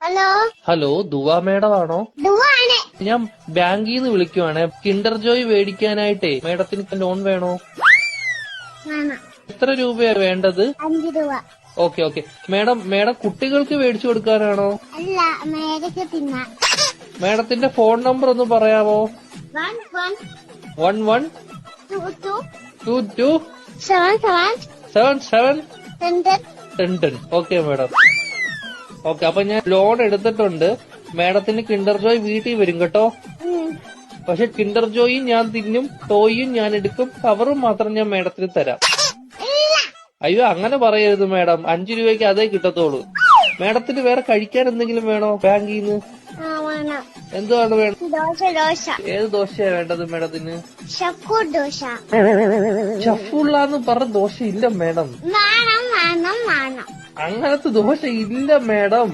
Hello hello ദുവാ madam ആണോ? ദുവാണ്. ഞാൻ ബാങ്കിൽ നിന്ന് വിളിക്കുവാണ്. കിൻഡർ ജോയ് മേടിക്കാനായിട്ടേ മേഡത്തിന് ലോൺ വേണോ? വേണം. എത്ര രൂപയാ വേണ്ടത്? 5 രൂപ. ഓക്കെ മേഡം കുട്ടികൾക്ക് മേടിച്ചു കൊടുക്കാനാണോ? അല്ല, മേടിച്ച് തിന്നാൻ. മേഡത്തിന്റെ ഫോൺ നമ്പർ ഒന്ന് പറയാമോ? 11 11 22 22 77 77 10. 10. Okay madam. ഓക്കെ, അപ്പൊ ഞാൻ ലോൺ എടുത്തിട്ടുണ്ട്. മേഡത്തിന് കിൻഡർ ജോയ് വീട്ടിൽ വരും കേട്ടോ. പക്ഷെ കിൻഡർ ജോയും ഞാൻ തിന്നും, ടോയും ഞാൻ എടുക്കും, കവറും മാത്രം ഞാൻ മേഡത്തിന് തരാം. അയ്യോ, അങ്ങനെ പറയരുത് മേഡം. 5 രൂപയ്ക്ക് അതേ കിട്ടത്തോളൂ. മേഡത്തിന് വേറെ കഴിക്കാൻ എന്തെങ്കിലും വേണോ ബാങ്കിൽ നിന്ന്? വേണം. എന്തുവാണ് വേണം? ദോശ. ഏത് ദോശയാ വേണ്ടത് മേഡത്തിന്? ഷക്കൂർ ദോശ. ഷഫുള്ളാന്ന് പറഞ്ഞ ദോശ ഇല്ല മേഡം. വേണം. അങ്ങനത്തെ ദോശ ഇല്ല മേഡം.